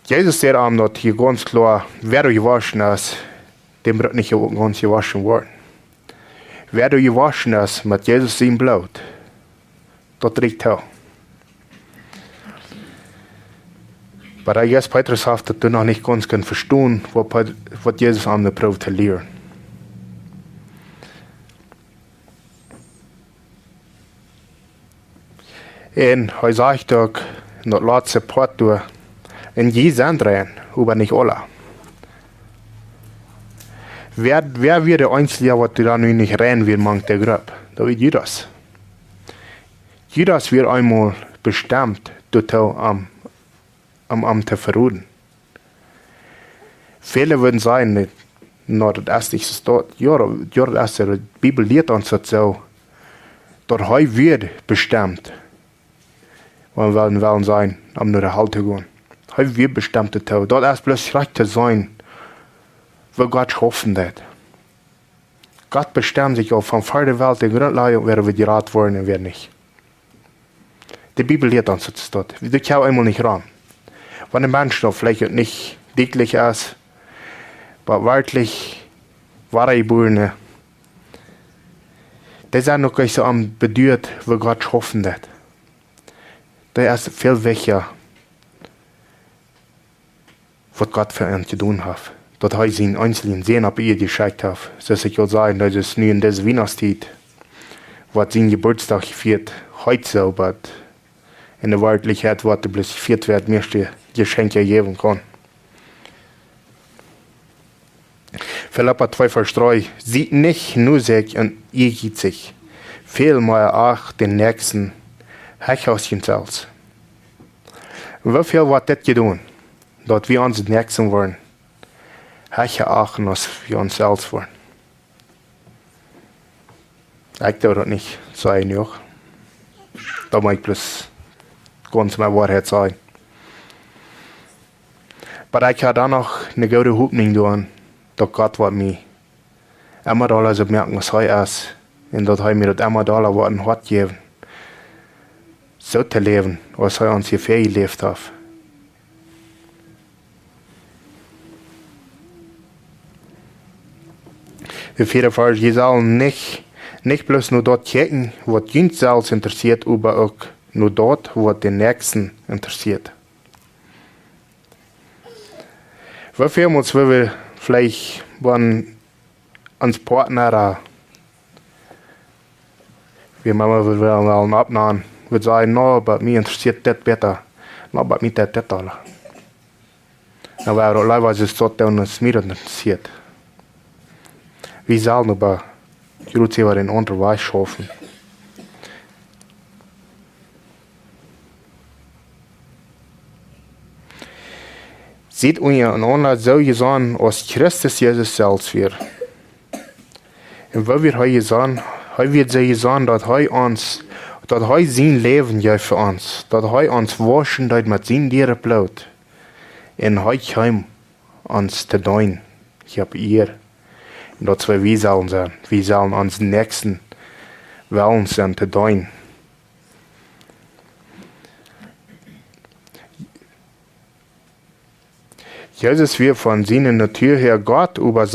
Jesus sagt ihm dort hier ganz klar, wer du gewaschen ist, dem braucht nicht ganz gewaschen worden. Wer du gewaschen ist, mit Jesus sein Blut, dort riecht er. Aber jetzt Petrus hat das noch nicht ganz verstehen, was Jesus am probiert zu lehren. Und er sagt auch, noch letzte Part durch, in die sind rein, aber nicht alle. Wer wird der Einzige, was da nun nicht rein wird, mangt der Grab? Da wird Judas. Judas wird einmal bestimmt, dort am Amt zu verraten. Viele würden sagen, na, das erste ist dort, ja, das erste, die Bibel lehrt uns das so, dort heu wird bestimmt, wir wollen sein, am nur der Halt zu gehen. Heu wird bestimmt, dort erst bloß recht zu sein, wo Gott hoffen hat. Gott bestimmt sich auch von vor der Welt, in Grundlage, wer wir geraten worden und wer nicht. Die Bibel lehrt uns das dort. Wir können einmal nicht ran. Wenn ein Mensch noch vielleicht nicht dicklich ist, aber wirklich wahre Geboren, die sind noch nicht so am bedeutet, wo Gott hoffen hat. Der ist viel wichtiger, was Gott für ihn zu tun hat. Dort habe ich ihn einzeln sehen, ob ihr geschickt habt. Das ich will sagen, dass es nur in dieser Weihnachtszeit, was sein Geburtstag gefeiert, heute so, aber in der Wirklichkeit, was bloß gefeiert wird, möchte Geschenke geben kann. Philipper 2, Vers 3. Sieht nicht nur sich und ihr geht sich, vielmehr auch den Nächsten, Hechauschen selbst. Wofür wird das getan? Dort wir uns Nächsten wollen, Heche achten, als wir uns selbst wollen. Ich darf das nicht sagen, ja. Da muss ich bloß ganz meine Wahrheit sagen. Aber ich habe dann noch eine gute Hoffnung tun, dass Gott wird mir immer da so merken, was er ist. Und dass er mir das immer da was ein Hort geben. So zu leben, als er uns hier gelebt hat. Der vierte Vers, je soll nicht bloß nur dort checken, was uns selbst interessiert, aber auch nur dort, was den Nächsten interessiert. Wofür muss wir vielleicht, wenn uns Partner, wir wollen abnehmen, wir sagen, no, aber mir interessiert das besser, no, aber mich das alle. Aber leider ist es dort, uns mir interessiert. Wir sollen aber Jerusalem in anderen Weise schaffen. Seht ihr einander so gesagt, als Christus Jesus selbst wird. Und wo wird er gesagt, er wird so gesagt, dass er sein Leben ja für uns, dass er uns waschen hat mit seinem Tiere Blut. Und er kam uns zu dienen. Ich habe ihr. Und das wir sollen sein. Wir sollen uns Nächsten wollen sein zu dienen. Jesus wird von seiner Natur her Gott über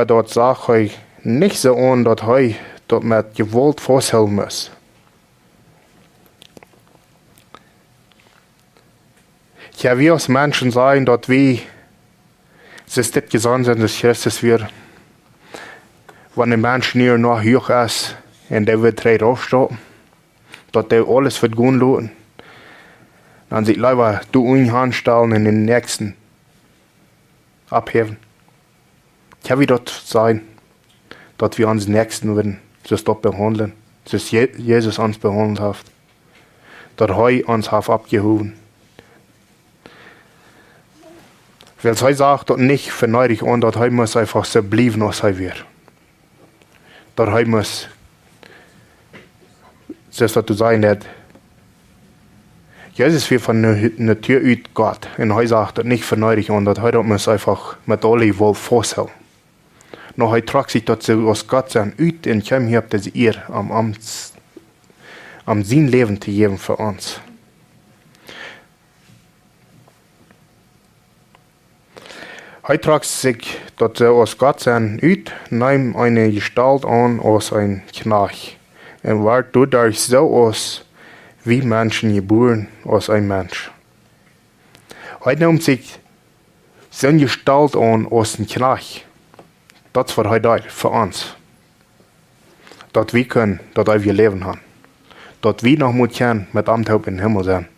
dort sagt er nicht so an, dass er dort mit Gewalt festhalten muss. Ja, wir als Menschen sagen, dass wir, es ist nicht gesagt, dass Christus wird, wenn ein Mensch nur noch hoch ist und der wird drei aufstehen, dass der alles wird gehen lassen. Dann sieht lieber du ihn anstellen und den nächsten abheben. Kann wie dort sein, dass wir uns Nächsten würden, so dort behandeln, so Jesus uns behandelt hat, dass er uns hat abgehoben. Weil er sagt, dass nicht verneuert und dass er muss einfach so bleiben, was er wird. Dass er muss, das was du sagen hast, Jesus wird von der Natur aus Gott. Und er sagt, dass nicht verneuert und dass er muss einfach mit alle wohl festhalten. Noch er tragt sich dazu aus Gott sein ut und kommt hier, dass ihr am sein Leben zu geben für uns. Er tragt sich dazu aus Gott sein ut, nimmt eine Gestalt an aus ein Knach und wird dadurch so aus wie Menschen geboren aus einem Mensch. Er nimmt sich so eine Gestalt an aus dem Knach. Das ist, was er da für uns. Dass wir können, dass wir leben haben. Dass wir noch mal können mit Amthaub in den Himmel sein.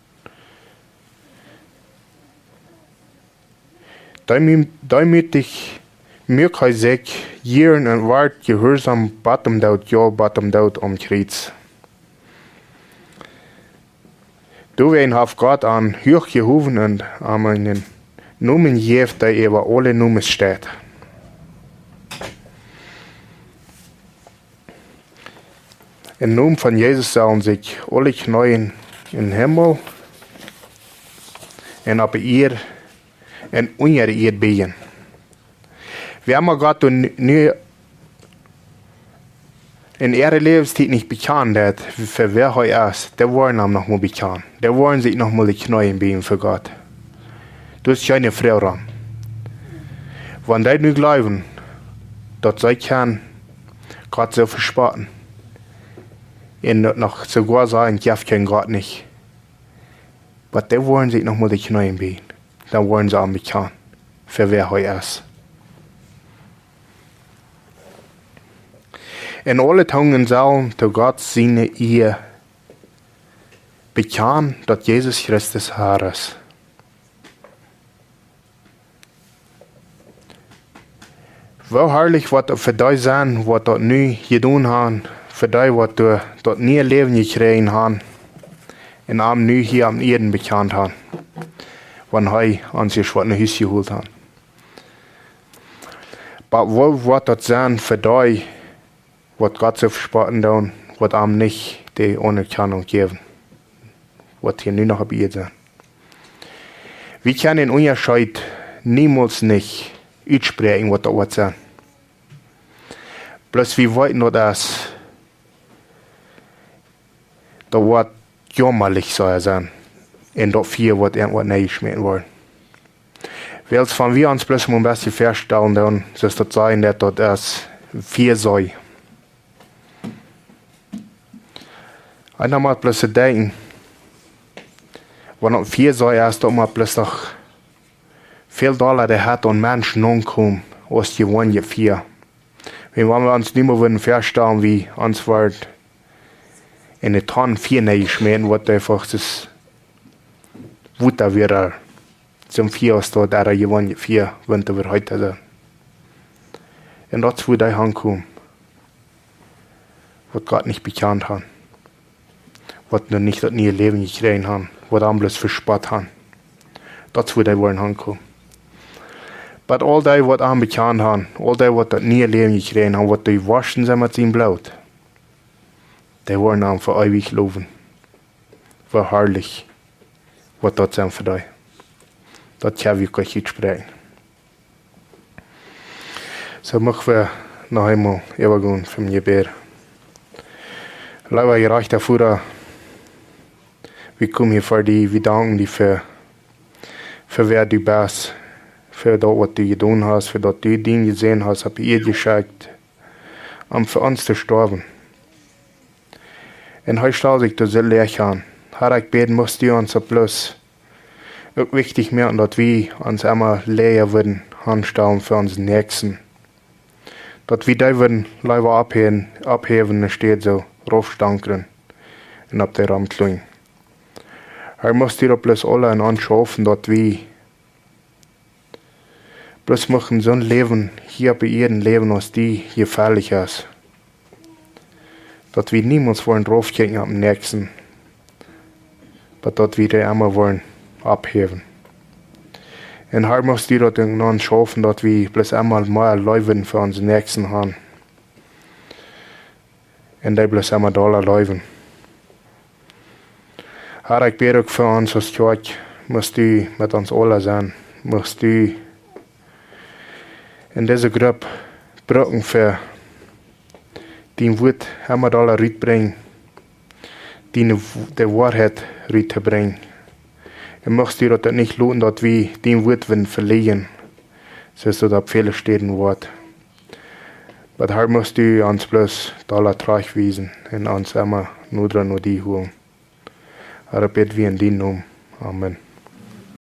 Damit ich mir kann sich jeden und Wort gehorsam batem dort am Kreuz. Du wen auf Gott an hoch gehoben und an einen Namen gegeben, der über alle Namen steht. Im Namen von Jesus sollen sich alle Knien im Himmel und auf ihr und unter ihr beten. Wir haben Gott nu in ihrer Lebenszeit nicht bekannt hat, für wer er ist. Der wollen ihm noch mal bekannt. Der wollen sich noch mal die Knien beten für Gott. Das ist keine Frau dran. Wenn die nu glauben, dass sie kann Gott so verspotten, und noch sogar sagen, ich kann Gott nicht. Aber die wollen sich noch mal die Knien beten. Dann wollen sie ihm bekannt, für wer er ist. In alle Tungen sollen zu Gott seine Ehe bekannt, dass Jesus Christus Herr ist. Wie herrlich wird für dich sein, was dort nu getan haben, für dich, was du dort nie Leben gekriegt haben, und am nu hier am Erden bekannt haben, wenn er uns hier was nach Hause geholt hat. Aber wo wird das sein für dich, was Gott so versprochen hat, was ihm nicht die Anerkennung geben, was hier nur noch ab ihr sein. Wir können den Unterschied niemals nicht aussprechen, was da wird sein. Bloß wir wollten nur das, da wird jämmerlich soll sein, und dort viel wird irgendwas neu schmecken wollen. Weil von wir uns bloß mal ein bisschen feststellen, dann ist das sein, dass dort erst 4 soll. Einer mal bloß denken, wenn noch 4 soll erst mal bloß noch viel Dollar der hat und Menschen umkommen, aus die wollen 4. Wenn wir uns nicht mehr feststellen, wie uns wird in eine Tonne 4 neu schmecken, wird einfach das Wutter wieder zum 4 aus dort, der gewonnen 4 Winter wird heute sein. Und das wird ankommen, was Gott nicht bekannt hat. Was noch nicht das neue Leben gekriegt haben, was dann bloß verspart haben. Das wird wollen ankommen. Aber all die, was am bekannt haben, all die, was das neue Leben gekriegt haben, was die waschen sind mit seinem Blut, die wollen am für ewig loben. Wie herrlich, was das sind für dich. Das kann ich euch nicht sprechen. So machen wir noch einmal übergehen vom Gebet. Lieber gerechter Vater, wir kommen hier vor dir, wir danken dir für wer du bist, für das, was du getan hast, für das du den gesehen hast, hab ihr geschickt, um für uns zu sterben. Und heute schau sich das Lächeln. Herr, ich beten, musst du uns bloß auch wichtig merken, dass wir uns immer leer würden, anstellen für unseren Nächsten. Dass wir die würden lieber abheben, da steht so, raufstankern und ab der Raum klingen. Er muss dir bloß alle anschaffen, dass wir Bloß machen so ein Leben hier bei jedem Leben, als die gefährlich ist. Dass wir niemals wollen draufkicken am nächsten. Aber dass wir die einmal wollen abheben. Und halt muss die dort irgendwann schaffen, dass wir bloß einmal mehr Leuven für unsere Nächsten haben. Und die bloß einmal Dollar Leuven. Aber ich bete auch für uns als Kirche, muss die mit uns alle sein. Muss die in diese Gruppe brücken für die Wort einmal Dollar bringen, die Wahrheit bringen. Ich möchte dir das nicht lohnen, dass wir den Wort verlieren. Das ist das viele stehen Wort. Aber halt musst du uns bloß Dollar wiesen und uns immer nur die holen. Aber bitte wir in den Namen. Amen.